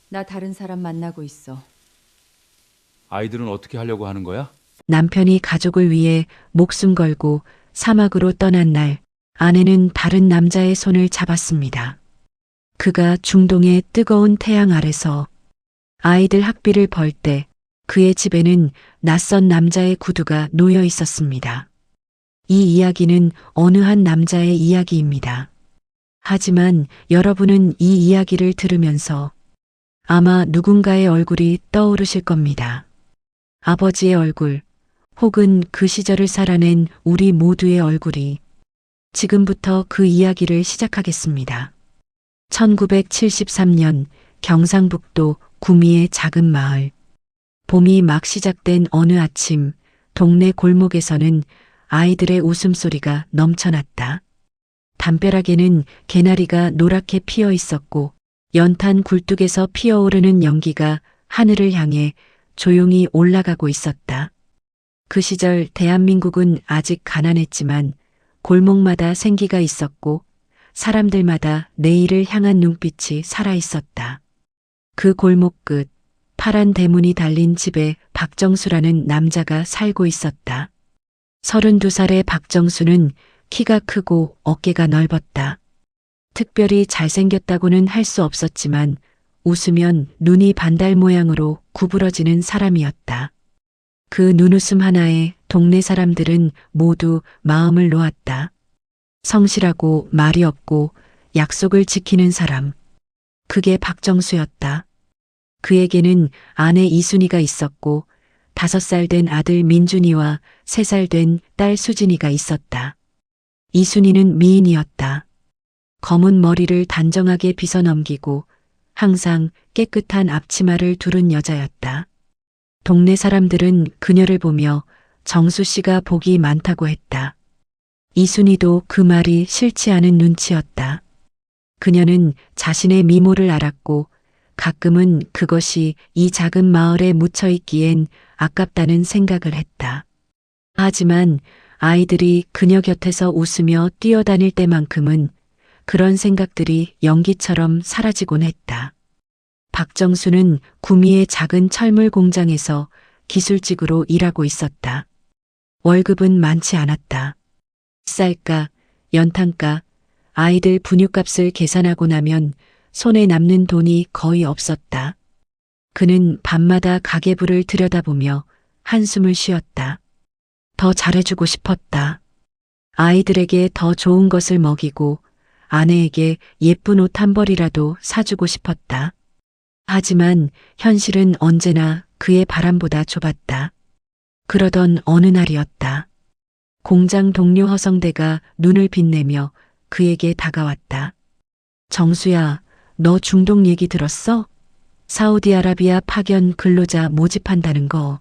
나 다른 사람 만나고 있어. 아이들은 어떻게 하려고 하는 거야? 남편이 가족을 위해 목숨 걸고 사막으로 떠난 날, 아내는 다른 남자의 손을 잡았습니다. 그가 중동의 뜨거운 태양 아래서 아이들 학비를 벌 때 그의 집에는 낯선 남자의 구두가 놓여 있었습니다. 이 이야기는 어느 한 남자의 이야기입니다. 하지만 여러분은 이 이야기를 들으면서 아마 누군가의 얼굴이 떠오르실 겁니다. 아버지의 얼굴, 혹은 그 시절을 살아낸 우리 모두의 얼굴이. 지금부터 그 이야기를 시작하겠습니다. 1973년 경상북도 구미의 작은 마을. 봄이 막 시작된 어느 아침, 동네 골목에서는 아이들의 웃음소리가 넘쳐났다. 담벼락에는 개나리가 노랗게 피어 있었고, 연탄 굴뚝에서 피어오르는 연기가 하늘을 향해 조용히 올라가고 있었다. 그 시절 대한민국은 아직 가난했지만 골목마다 생기가 있었고 사람들마다 내일을 향한 눈빛이 살아 있었다. 그 골목 끝 파란 대문이 달린 집에 박정수라는 남자가 살고 있었다. 32살의 박정수는 키가 크고 어깨가 넓었다. 특별히 잘생겼다고는 할 수 없었지만 웃으면 눈이 반달 모양으로 구부러지는 사람이었다. 그 눈웃음 하나에 동네 사람들은 모두 마음을 놓았다. 성실하고 말이 없고 약속을 지키는 사람. 그게 박정수였다. 그에게는 아내 이순이가 있었고 5살 된 아들 민준이와 3살 된 딸 수진이가 있었다. 이순이는 미인이었다. 검은 머리를 단정하게 빗어 넘기고 항상 깨끗한 앞치마를 두른 여자였다. 동네 사람들은 그녀를 보며 정수 씨가 복이 많다고 했다. 이순이도 그 말이 싫지 않은 눈치였다. 그녀는 자신의 미모를 알았고 가끔은 그것이 이 작은 마을에 묻혀 있기엔 아깝다는 생각을 했다. 하지만 아이들이 그녀 곁에서 웃으며 뛰어다닐 때만큼은 그런 생각들이 연기처럼 사라지곤 했다. 박정수는 구미의 작은 철물 공장에서 기술직으로 일하고 있었다. 월급은 많지 않았다. 쌀가, 연탄가, 아이들 분유값을 계산하고 나면 손에 남는 돈이 거의 없었다. 그는 밤마다 가계부를 들여다보며 한숨을 쉬었다. 더 잘해주고 싶었다. 아이들에게 더 좋은 것을 먹이고 아내에게 예쁜 옷 한 벌이라도 사주고 싶었다. 하지만 현실은 언제나 그의 바람보다 좁았다. 그러던 어느 날이었다. 공장 동료 허성대가 눈을 빛내며 그에게 다가왔다. 정수야, 너 중동 얘기 들었어? 사우디아라비아 파견 근로자 모집한다는 거.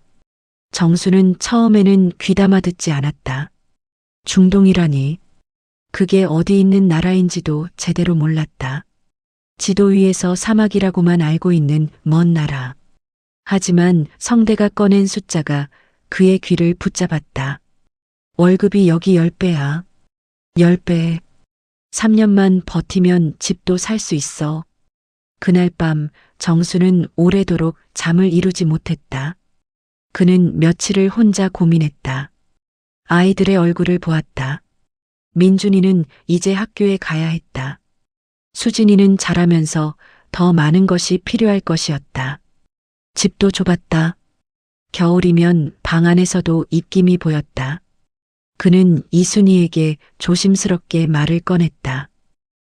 정수는 처음에는 귀담아 듣지 않았다. 중동이라니. 그게 어디 있는 나라인지도 제대로 몰랐다. 지도 위에서 사막이라고만 알고 있는 먼 나라. 하지만 성대가 꺼낸 숫자가 그의 귀를 붙잡았다. 월급이 여기 10배야. 10배. 3년만 버티면 집도 살 수 있어. 그날 밤 정수는 오래도록 잠을 이루지 못했다. 그는 며칠을 혼자 고민했다. 아이들의 얼굴을 보았다. 민준이는 이제 학교에 가야 했다. 수진이는 자라면서 더 많은 것이 필요할 것이었다. 집도 좁았다. 겨울이면 방 안에서도 입김이 보였다. 그는 이순이에게 조심스럽게 말을 꺼냈다.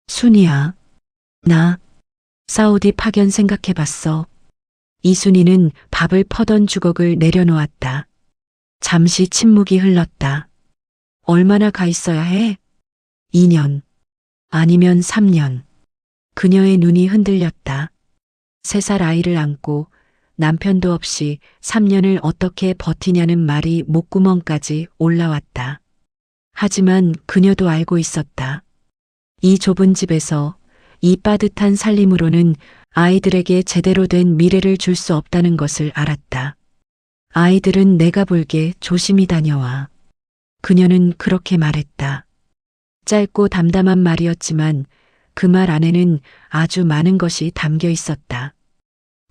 순이야, 나 사우디 파견 생각해봤어. 이순이는 밥을 퍼던 주걱을 내려놓았다. 잠시 침묵이 흘렀다. 얼마나 가 있어야 해? 2년, 아니면 3년. 그녀의 눈이 흔들렸다. 3살 아이를 안고 남편도 없이 3년을 어떻게 버티냐는 말이 목구멍까지 올라왔다. 하지만 그녀도 알고 있었다. 이 좁은 집에서 이 빠듯한 살림으로는 아이들에게 제대로 된 미래를 줄 수 없다는 것을 알았다. 아이들은 내가 볼게 조심히 다녀와. 그녀는 그렇게 말했다. 짧고 담담한 말이었지만 그 말 안에는 아주 많은 것이 담겨 있었다.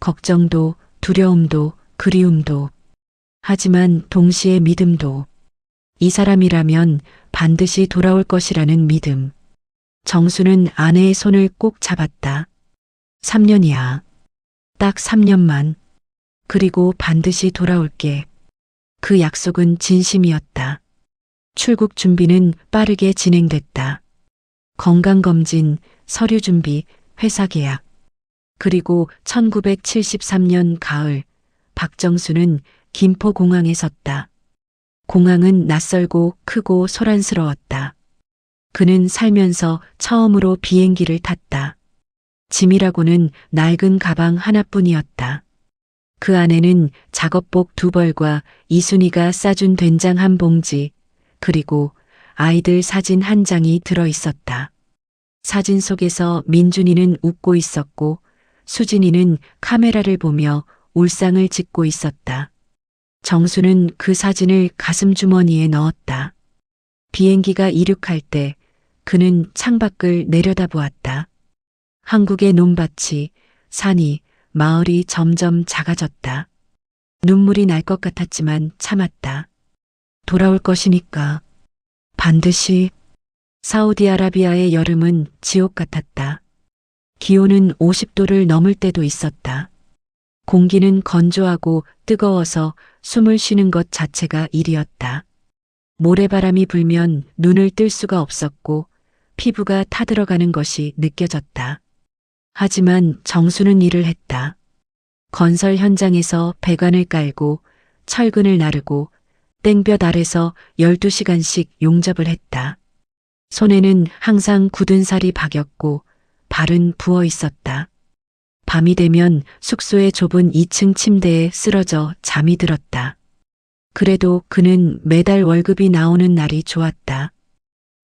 걱정도, 두려움도, 그리움도. 하지만 동시에 믿음도. 이 사람이라면 반드시 돌아올 것이라는 믿음. 정수는 아내의 손을 꼭 잡았다. 3년이야. 딱 3년만. 그리고 반드시 돌아올게. 그 약속은 진심이었다. 출국 준비는 빠르게 진행됐다. 건강검진, 서류 준비, 회사 계약. 그리고 1973년 가을, 박정수는 김포공항에 섰다. 공항은 낯설고 크고 소란스러웠다. 그는 살면서 처음으로 비행기를 탔다. 짐이라고는 낡은 가방 하나뿐이었다. 그 안에는 작업복 2벌과 이순이가 싸준 된장 한 봉지, 그리고 아이들 사진 한 장이 들어 있었다. 사진 속에서 민준이는 웃고 있었고 수진이는 카메라를 보며 울상을 짓고 있었다. 정수는 그 사진을 가슴 주머니에 넣었다. 비행기가 이륙할 때 그는 창밖을 내려다보았다. 한국의 논밭이, 산이, 마을이 점점 작아졌다. 눈물이 날 것 같았지만 참았다. 돌아올 것이니까. 반드시. 사우디아라비아의 여름은 지옥 같았다. 기온은 50도를 넘을 때도 있었다. 공기는 건조하고 뜨거워서 숨을 쉬는 것 자체가 일이었다. 모래바람이 불면 눈을 뜰 수가 없었고 피부가 타들어가는 것이 느껴졌다. 하지만 정수는 일을 했다. 건설 현장에서 배관을 깔고 철근을 나르고 땡볕 아래서 12시간씩 용접을 했다. 손에는 항상 굳은 살이 박였고 발은 부어 있었다. 밤이 되면 숙소의 좁은 2층 침대에 쓰러져 잠이 들었다. 그래도 그는 매달 월급이 나오는 날이 좋았다.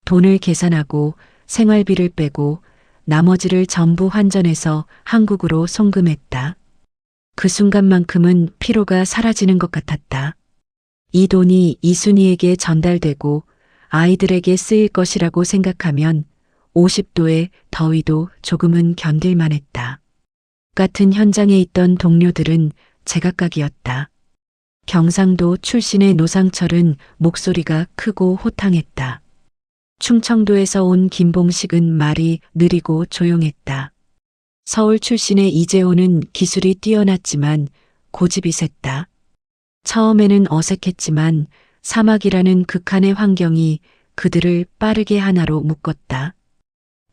돈을 계산하고 생활비를 빼고 나머지를 전부 환전해서 한국으로 송금했다. 그 순간만큼은 피로가 사라지는 것 같았다. 이 돈이 이순이에게 전달되고 아이들에게 쓰일 것이라고 생각하면 50도의 더위도 조금은 견딜만 했다. 같은 현장에 있던 동료들은 제각각이었다. 경상도 출신의 노상철은 목소리가 크고 호탕했다. 충청도에서 온 김봉식은 말이 느리고 조용했다. 서울 출신의 이재호는 기술이 뛰어났지만 고집이 셌다. 처음에는 어색했지만 사막이라는 극한의 환경이 그들을 빠르게 하나로 묶었다.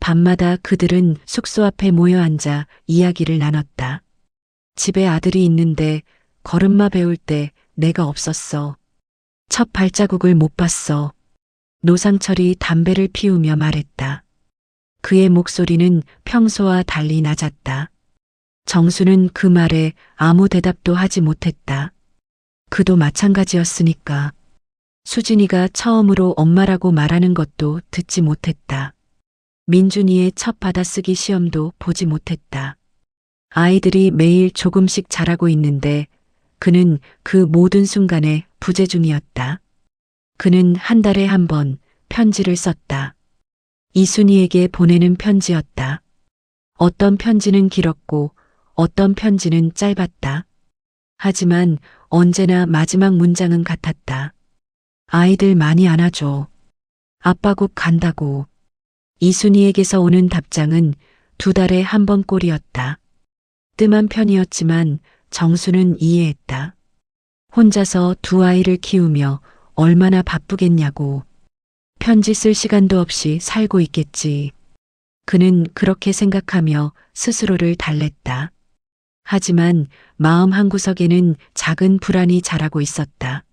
밤마다 그들은 숙소 앞에 모여 앉아 이야기를 나눴다. 집에 아들이 있는데 걸음마 배울 때 내가 없었어. 첫 발자국을 못 봤어. 노상철이 담배를 피우며 말했다. 그의 목소리는 평소와 달리 낮았다. 정수는 그 말에 아무 대답도 하지 못했다. 그도 마찬가지였으니까. 수진이가 처음으로 엄마라고 말하는 것도 듣지 못했다. 민준이의 첫 받아쓰기 시험도 보지 못했다. 아이들이 매일 조금씩 자라고 있는데 그는 그 모든 순간에 부재 중이었다. 그는 한 달에 한 번 편지를 썼다. 이순이에게 보내는 편지였다. 어떤 편지는 길었고 어떤 편지는 짧았다. 하지만 언제나 마지막 문장은 같았다. 아이들 많이 안아줘. 아빠 곧 간다고. 이순이에게서 오는 답장은 2달에 한 번 꼴이었다. 뜸한 편이었지만 정수는 이해했다. 혼자서 2아이를 키우며 얼마나 바쁘겠냐고. 편지 쓸 시간도 없이 살고 있겠지. 그는 그렇게 생각하며 스스로를 달랬다. 하지만 마음 한구석에는 작은 불안이 자라고 있었다.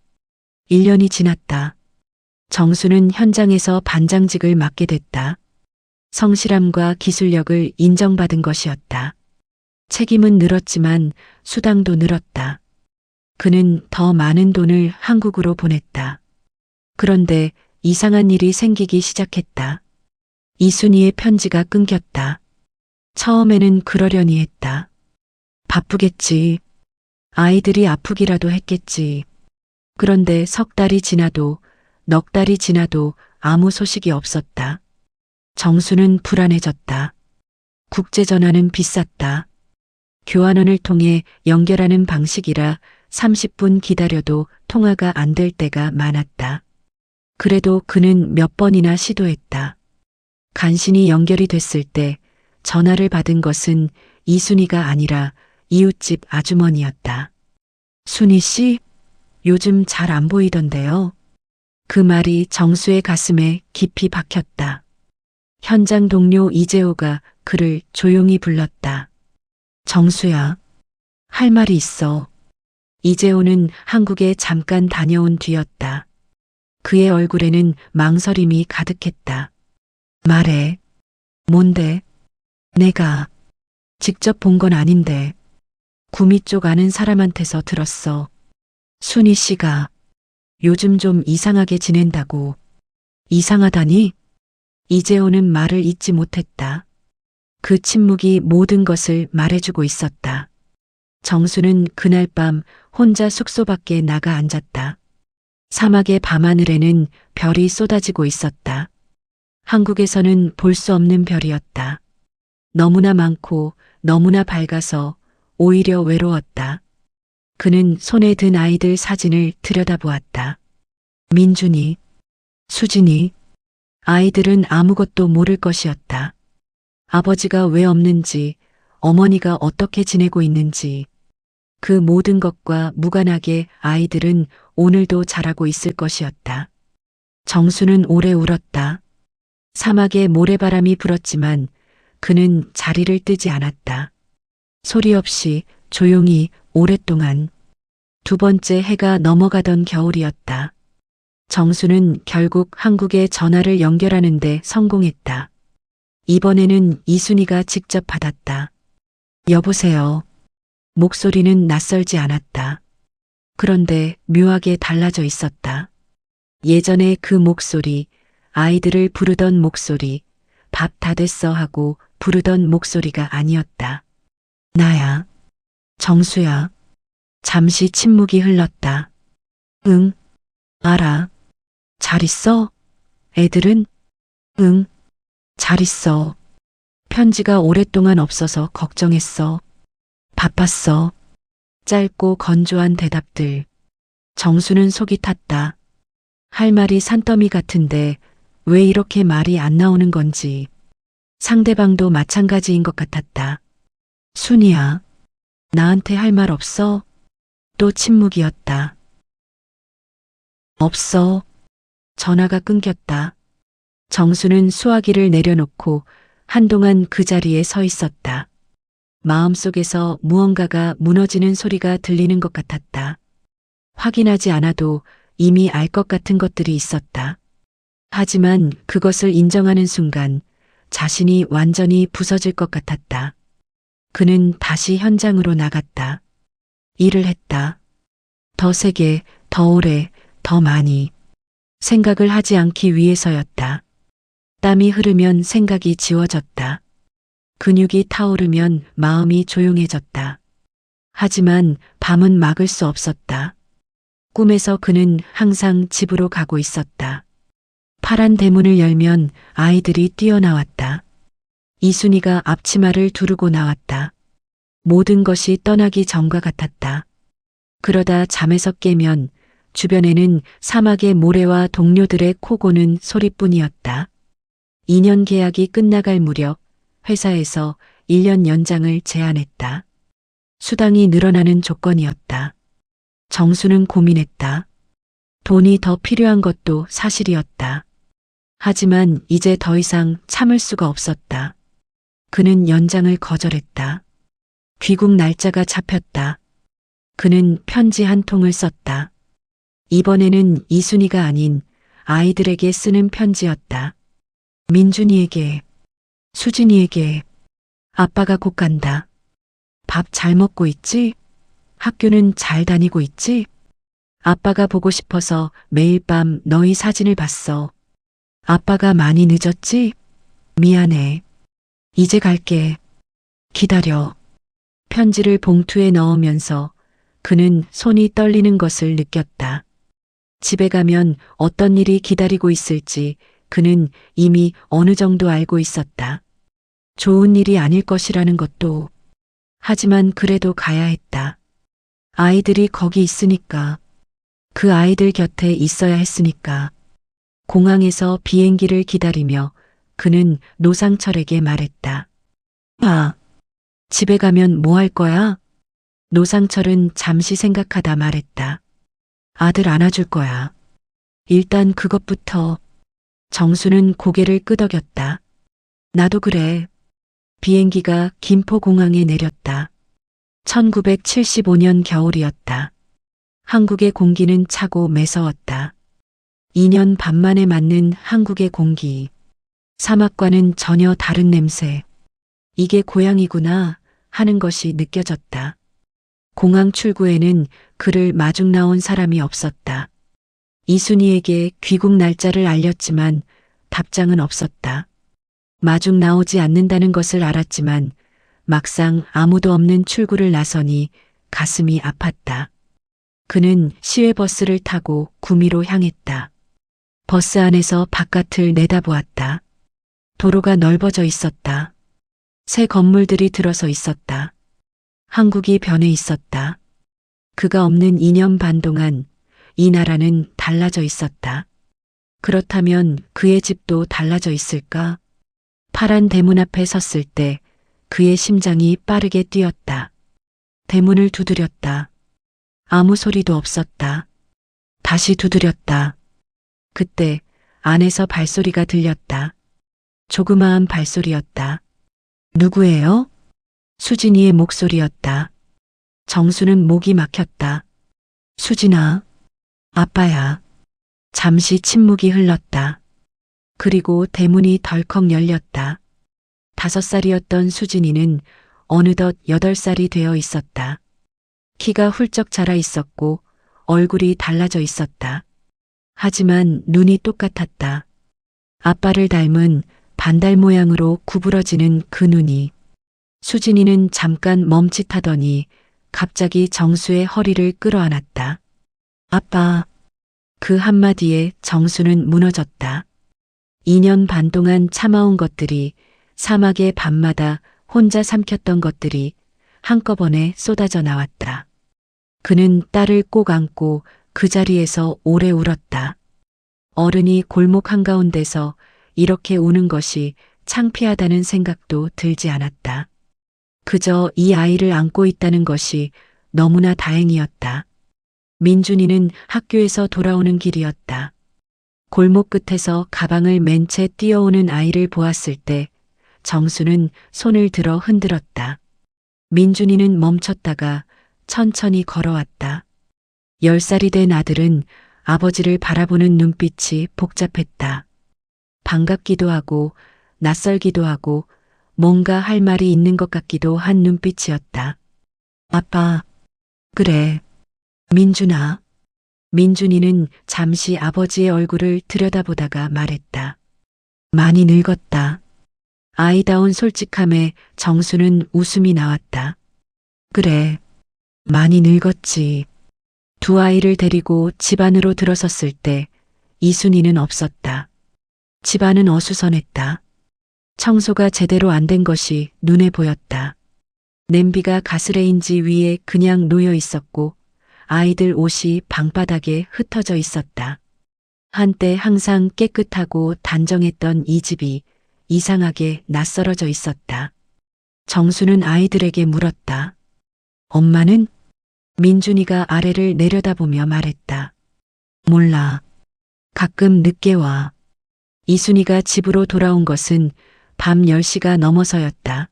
1년이 지났다. 정수는 현장에서 반장직을 맡게 됐다. 성실함과 기술력을 인정받은 것이었다. 책임은 늘었지만 수당도 늘었다. 그는 더 많은 돈을 한국으로 보냈다. 그런데 이상한 일이 생기기 시작했다. 이순이의 편지가 끊겼다. 처음에는 그러려니 했다. 바쁘겠지. 아이들이 아프기라도 했겠지. 그런데 석 달이 지나도 넉 달이 지나도 아무 소식이 없었다. 정수는 불안해졌다. 국제전화는 비쌌다. 교환원을 통해 연결하는 방식이라 30분 기다려도 통화가 안 될 때가 많았다. 그래도 그는 몇 번이나 시도했다. 간신히 연결이 됐을 때 전화를 받은 것은 이순이가 아니라 이웃집 아주머니였다. 순이 씨, 요즘 잘 안 보이던데요. 그 말이 정수의 가슴에 깊이 박혔다. 현장 동료 이재호가 그를 조용히 불렀다. 정수야, 할 말이 있어. 이재호는 한국에 잠깐 다녀온 뒤였다. 그의 얼굴에는 망설임이 가득했다. 말해. 뭔데? 내가 직접 본 건 아닌데 구미 쪽 아는 사람한테서 들었어. 순이 씨가 요즘 좀 이상하게 지낸다고. 이상하다니? 이재호는 말을 잇지 못했다. 그 침묵이 모든 것을 말해주고 있었다. 정수는 그날 밤 혼자 숙소 밖에 나가 앉았다. 사막의 밤하늘에는 별이 쏟아지고 있었다. 한국에서는 볼 수 없는 별이었다. 너무나 많고 너무나 밝아서 오히려 외로웠다. 그는 손에 든 아이들 사진을 들여다보았다. 민준이, 수진이, 아이들은 아무것도 모를 것이었다. 아버지가 왜 없는지, 어머니가 어떻게 지내고 있는지, 그 모든 것과 무관하게 아이들은 오늘도 자라고 있을 것이었다. 정수는 오래 울었다. 사막에 모래바람이 불었지만 그는 자리를 뜨지 않았다. 소리 없이 조용히 오랫동안. 두 번째 해가 넘어가던 겨울이었다. 정수는 결국 한국에 전화를 연결하는 데 성공했다. 이번에는 이순이가 직접 받았다. 여보세요. 목소리는 낯설지 않았다. 그런데 묘하게 달라져 있었다. 예전에 그 목소리, 아이들을 부르던 목소리, 밥 다 됐어 하고 부르던 목소리가 아니었다. 나야. 정수야. 잠시 침묵이 흘렀다. 응. 알아. 잘 있어? 애들은? 응. 잘 있어. 편지가 오랫동안 없어서 걱정했어. 바빴어. 짧고 건조한 대답들. 정수는 속이 탔다. 할 말이 산더미 같은데 왜 이렇게 말이 안 나오는 건지. 상대방도 마찬가지인 것 같았다. 순이야. 나한테 할 말 없어? 또 침묵이었다. 없어. 전화가 끊겼다. 정수는 수화기를 내려놓고 한동안 그 자리에 서 있었다. 마음속에서 무언가가 무너지는 소리가 들리는 것 같았다. 확인하지 않아도 이미 알 것 같은 것들이 있었다. 하지만 그것을 인정하는 순간 자신이 완전히 부서질 것 같았다. 그는 다시 현장으로 나갔다. 일을 했다. 더 세게, 더 오래, 더 많이. 생각을 하지 않기 위해서였다. 땀이 흐르면 생각이 지워졌다. 근육이 타오르면 마음이 조용해졌다. 하지만 밤은 막을 수 없었다. 꿈에서 그는 항상 집으로 가고 있었다. 파란 대문을 열면 아이들이 뛰어나왔다. 이순이가 앞치마를 두르고 나왔다. 모든 것이 떠나기 전과 같았다. 그러다 잠에서 깨면 주변에는 사막의 모래와 동료들의 코 고는 소리뿐이었다. 2년 계약이 끝나갈 무렵 회사에서 1년 연장을 제안했다. 수당이 늘어나는 조건이었다. 정수는 고민했다. 돈이 더 필요한 것도 사실이었다. 하지만 이제 더 이상 참을 수가 없었다. 그는 연장을 거절했다. 귀국 날짜가 잡혔다. 그는 편지 한 통을 썼다. 이번에는 이순이가 아닌 아이들에게 쓰는 편지였다. 민준이에게, 수진이에게, 아빠가 곧 간다. 밥 잘 먹고 있지? 학교는 잘 다니고 있지? 아빠가 보고 싶어서 매일 밤 너희 사진을 봤어. 아빠가 많이 늦었지? 미안해. 이제 갈게. 기다려. 편지를 봉투에 넣으면서 그는 손이 떨리는 것을 느꼈다. 집에 가면 어떤 일이 기다리고 있을지 그는 이미 어느 정도 알고 있었다. 좋은 일이 아닐 것이라는 것도. 하지만 그래도 가야 했다. 아이들이 거기 있으니까. 그 아이들 곁에 있어야 했으니까. 공항에서 비행기를 기다리며 그는 노상철에게 말했다. 아, 집에 가면 뭐 할 거야? 노상철은 잠시 생각하다 말했다. 아들 안아줄 거야. 일단 그것부터. 정수는 고개를 끄덕였다. 나도 그래. 비행기가 김포공항에 내렸다. 1975년 겨울이었다. 한국의 공기는 차고 매서웠다. 2년 반 만에 맞는 한국의 공기. 사막과는 전혀 다른 냄새. 이게 고향이구나 하는 것이 느껴졌다. 공항 출구에는 그를 마중 나온 사람이 없었다. 이순희에게 귀국 날짜를 알렸지만 답장은 없었다. 마중 나오지 않는다는 것을 알았지만 막상 아무도 없는 출구를 나서니 가슴이 아팠다. 그는 시외버스를 타고 구미로 향했다. 버스 안에서 바깥을 내다보았다. 도로가 넓어져 있었다. 새 건물들이 들어서 있었다. 한국이 변해 있었다. 그가 없는 2년 반 동안 이 나라는 달라져 있었다. 그렇다면 그의 집도 달라져 있을까? 파란 대문 앞에 섰을 때 그의 심장이 빠르게 뛰었다. 대문을 두드렸다. 아무 소리도 없었다. 다시 두드렸다. 그때 안에서 발소리가 들렸다. 조그마한 발소리였다. 누구예요? 수진이의 목소리였다. 정수는 목이 막혔다. 수진아, 아빠야. 잠시 침묵이 흘렀다. 그리고 대문이 덜컥 열렸다. 5살이었던 수진이는 어느덧 8살이 되어 있었다. 키가 훌쩍 자라 있었고 얼굴이 달라져 있었다. 하지만 눈이 똑같았다. 아빠를 닮은 반달 모양으로 구부러지는 그 눈이. 수진이는 잠깐 멈칫하더니 갑자기 정수의 허리를 끌어안았다. 아빠. 그 한마디에 정수는 무너졌다. 2년 반 동안 참아온 것들이, 사막의 밤마다 혼자 삼켰던 것들이 한꺼번에 쏟아져 나왔다. 그는 딸을 꼭 안고 그 자리에서 오래 울었다. 어른이 골목 한가운데서 이렇게 우는 것이 창피하다는 생각도 들지 않았다. 그저 이 아이를 안고 있다는 것이 너무나 다행이었다. 민준이는 학교에서 돌아오는 길이었다. 골목 끝에서 가방을 맨 채 뛰어오는 아이를 보았을 때 정수는 손을 들어 흔들었다. 민준이는 멈췄다가 천천히 걸어왔다. 10살이 된 아들은 아버지를 바라보는 눈빛이 복잡했다. 반갑기도 하고 낯설기도 하고 뭔가 할 말이 있는 것 같기도 한 눈빛이었다. 아빠, 그래. 민준아. 민준이는 잠시 아버지의 얼굴을 들여다보다가 말했다. 많이 늙었다. 아이다운 솔직함에 정수는 웃음이 나왔다. 그래, 많이 늙었지. 두 아이를 데리고 집 안으로 들어섰을 때 이순이는 없었다. 집안은 어수선했다. 청소가 제대로 안 된 것이 눈에 보였다. 냄비가 가스레인지 위에 그냥 놓여 있었고 아이들 옷이 방바닥에 흩어져 있었다. 한때 항상 깨끗하고 단정했던 이 집이 이상하게 낯설어져 있었다. 정수는 아이들에게 물었다. 엄마는? 민준이가 아래를 내려다보며 말했다. 몰라. 가끔 늦게 와. 이순이가 집으로 돌아온 것은 밤 10시가 넘어서였다.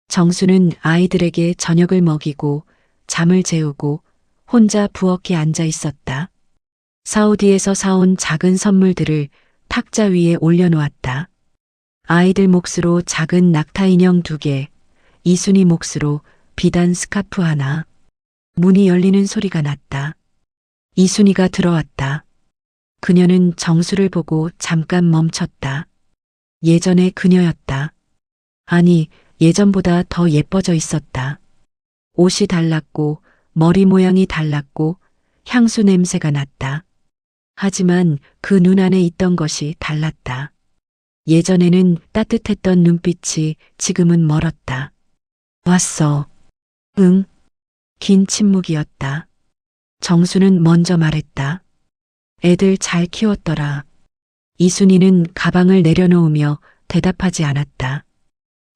정수는 아이들에게 저녁을 먹이고 잠을 재우고 혼자 부엌에 앉아 있었다. 사우디에서 사온 작은 선물들을 탁자 위에 올려놓았다. 아이들 몫으로 작은 낙타 인형 2개, 이순이 몫으로 비단 스카프 하나. 문이 열리는 소리가 났다. 이순이가 들어왔다. 그녀는 정수를 보고 잠깐 멈췄다. 예전의 그녀였다. 아니, 예전보다 더 예뻐져 있었다. 옷이 달랐고 머리 모양이 달랐고 향수 냄새가 났다. 하지만 그 눈 안에 있던 것이 달랐다. 예전에는 따뜻했던 눈빛이 지금은 멀었다. 왔어. 응. 긴 침묵이었다. 정수는 먼저 말했다. 애들 잘 키웠더라. 이순이는 가방을 내려놓으며 대답하지 않았다.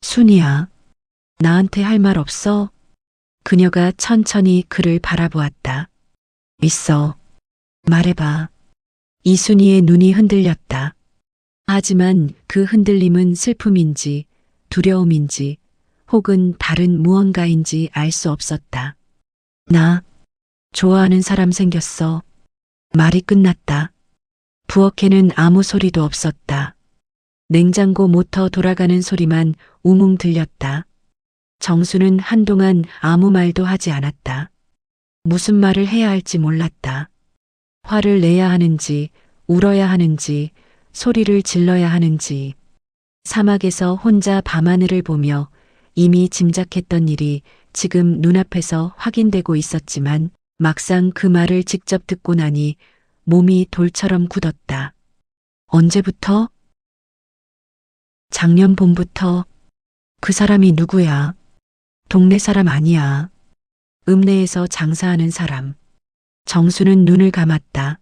순이야, 나한테 할 말 없어? 그녀가 천천히 그를 바라보았다. 있어. 말해봐. 이순이의 눈이 흔들렸다. 하지만 그 흔들림은 슬픔인지 두려움인지 혹은 다른 무언가인지 알 수 없었다. 나 좋아하는 사람 생겼어. 말이 끝났다. 부엌에는 아무 소리도 없었다. 냉장고 모터 돌아가는 소리만 웅웅 들렸다. 정수는 한동안 아무 말도 하지 않았다. 무슨 말을 해야 할지 몰랐다. 화를 내야 하는지, 울어야 하는지, 소리를 질러야 하는지. 사막에서 혼자 밤하늘을 보며 이미 짐작했던 일이 지금 눈앞에서 확인되고 있었지만 막상 그 말을 직접 듣고 나니 몸이 돌처럼 굳었다. 언제부터? 작년 봄부터. 그 사람이 누구야? 동네 사람 아니야. 읍내에서 장사하는 사람. 정수는 눈을 감았다.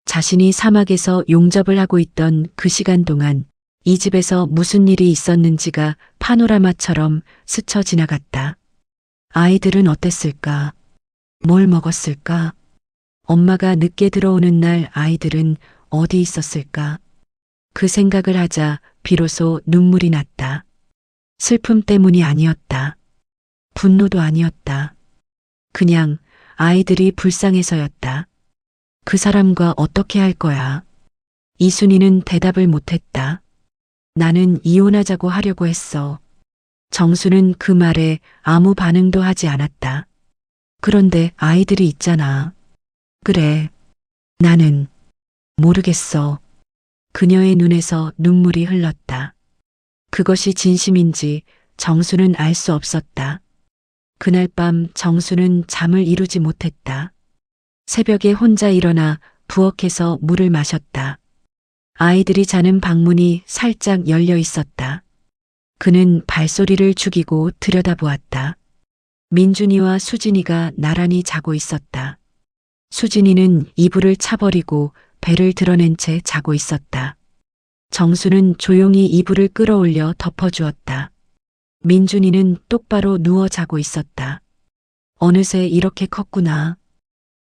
자신이 사막에서 용접을 하고 있던 그 시간 동안 이 집에서 무슨 일이 있었는지가 파노라마처럼 스쳐 지나갔다. 아이들은 어땠을까? 뭘 먹었을까? 엄마가 늦게 들어오는 날 아이들은 어디 있었을까? 그 생각을 하자 비로소 눈물이 났다. 슬픔 때문이 아니었다. 분노도 아니었다. 그냥 아이들이 불쌍해서였다. 그 사람과 어떻게 할 거야? 이순이는 대답을 못했다. 나는 이혼하자고 하려고 했어. 정수는 그 말에 아무 반응도 하지 않았다. 그런데 아이들이 있잖아. 그래. 나는 모르겠어. 그녀의 눈에서 눈물이 흘렀다. 그것이 진심인지 정수는 알 수 없었다. 그날 밤 정수는 잠을 이루지 못했다. 새벽에 혼자 일어나 부엌에서 물을 마셨다. 아이들이 자는 방문이 살짝 열려 있었다. 그는 발소리를 죽이고 들여다보았다. 민준이와 수진이가 나란히 자고 있었다. 수진이는 이불을 차버리고 배를 드러낸 채 자고 있었다. 정수는 조용히 이불을 끌어올려 덮어주었다. 민준이는 똑바로 누워 자고 있었다. 어느새 이렇게 컸구나.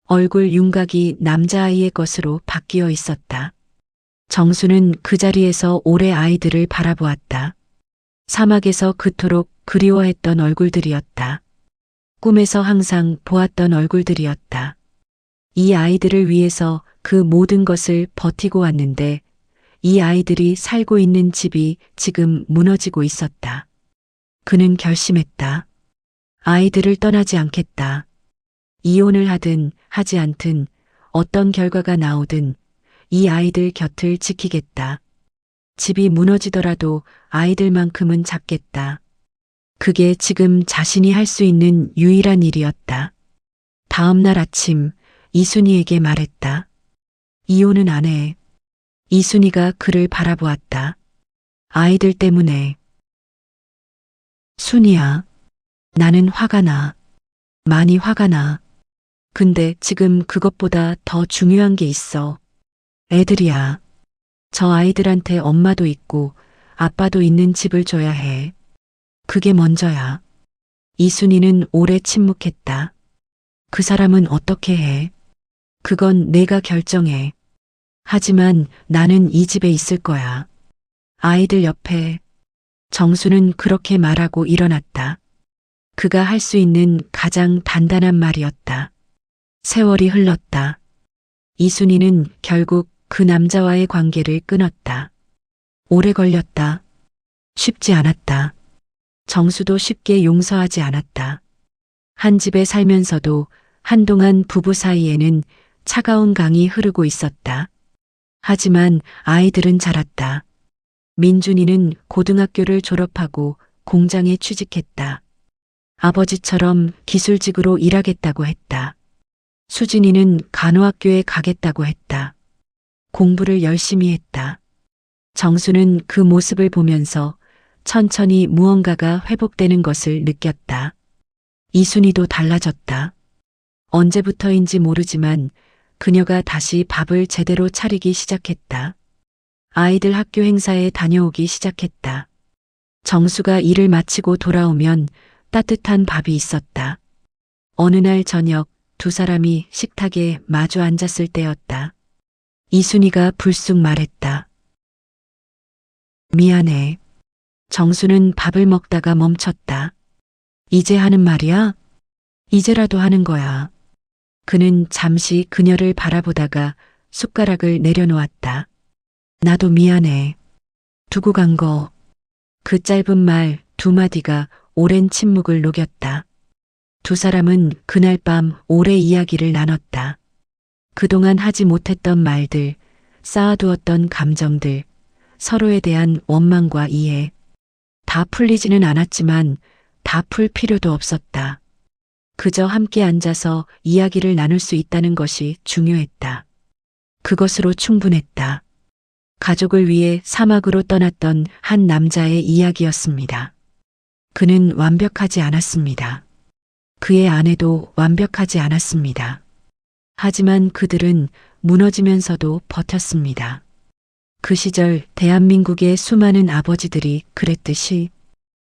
얼굴 윤곽이 남자아이의 것으로 바뀌어 있었다. 정수는 그 자리에서 오래 아이들을 바라보았다. 사막에서 그토록 그리워했던 얼굴들이었다. 꿈에서 항상 보았던 얼굴들이었다. 이 아이들을 위해서 그 모든 것을 버티고 왔는데 이 아이들이 살고 있는 집이 지금 무너지고 있었다. 그는 결심했다. 아이들을 떠나지 않겠다. 이혼을 하든 하지 않든 어떤 결과가 나오든 이 아이들 곁을 지키겠다. 집이 무너지더라도 아이들만큼은 잡겠다. 그게 지금 자신이 할 수 있는 유일한 일이었다. 다음 날 아침 이순이에게 말했다. 이혼은 안 해. 이순이가 그를 바라보았다. 아이들 때문에. 순이야. 나는 화가 나. 많이 화가 나. 근데 지금 그것보다 더 중요한 게 있어. 애들이야. 저 아이들한테 엄마도 있고 아빠도 있는 집을 줘야 해. 그게 먼저야. 이순이는 오래 침묵했다. 그 사람은 어떻게 해? 그건 내가 결정해. 하지만 나는 이 집에 있을 거야. 아이들 옆에. 정수는 그렇게 말하고 일어났다. 그가 할 수 있는 가장 단단한 말이었다. 세월이 흘렀다. 이순이는 결국 그 남자와의 관계를 끊었다. 오래 걸렸다. 쉽지 않았다. 정수도 쉽게 용서하지 않았다. 한 집에 살면서도 한동안 부부 사이에는 차가운 강이 흐르고 있었다. 하지만 아이들은 자랐다. 민준이는 고등학교를 졸업하고 공장에 취직했다. 아버지처럼 기술직으로 일하겠다고 했다. 수진이는 간호학교에 가겠다고 했다. 공부를 열심히 했다. 정수는 그 모습을 보면서 천천히 무언가가 회복되는 것을 느꼈다. 이순이도 달라졌다. 언제부터인지 모르지만 그녀가 다시 밥을 제대로 차리기 시작했다. 아이들 학교 행사에 다녀오기 시작했다. 정수가 일을 마치고 돌아오면 따뜻한 밥이 있었다. 어느 날 저녁 두 사람이 식탁에 마주 앉았을 때였다. 이순이가 불쑥 말했다. 미안해. 정수는 밥을 먹다가 멈췄다. 이제 하는 말이야? 이제라도 하는 거야. 그는 잠시 그녀를 바라보다가 숟가락을 내려놓았다. 나도 미안해. 두고 간 거. 그 짧은 말 두 마디가 오랜 침묵을 녹였다. 두 사람은 그날 밤 오래 이야기를 나눴다. 그동안 하지 못했던 말들, 쌓아두었던 감정들, 서로에 대한 원망과 이해. 다 풀리지는 않았지만 다 풀 필요도 없었다. 그저 함께 앉아서 이야기를 나눌 수 있다는 것이 중요했다. 그것으로 충분했다. 가족을 위해 사막으로 떠났던 한 남자의 이야기였습니다. 그는 완벽하지 않았습니다. 그의 아내도 완벽하지 않았습니다. 하지만 그들은 무너지면서도 버텼습니다. 그 시절 대한민국의 수많은 아버지들이 그랬듯이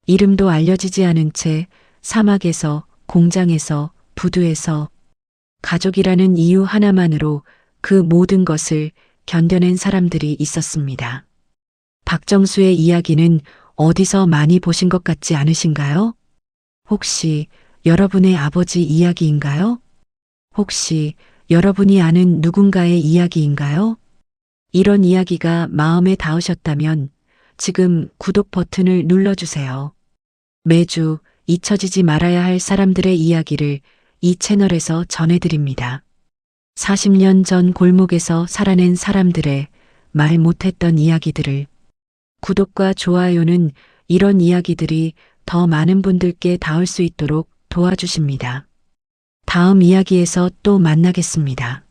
이름도 알려지지 않은 채 사막에서, 공장에서, 부두에서 가족이라는 이유 하나만으로 그 모든 것을 견뎌낸 사람들이 있었습니다. 박정수의 이야기는 어디서 많이 보신 것 같지 않으신가요? 혹시 여러분의 아버지 이야기인가요? 혹시 여러분이 아는 누군가의 이야기인가요? 이런 이야기가 마음에 닿으셨다면 지금 구독 버튼을 눌러주세요. 매주 잊혀지지 말아야 할 사람들의 이야기를 이 채널에서 전해드립니다. 40년 전 골목에서 살아낸 사람들의 말 못했던 이야기들을 구독과 좋아요는 이런 이야기들이 더 많은 분들께 닿을 수 있도록 도와주십니다. 다음 이야기에서 또 만나겠습니다.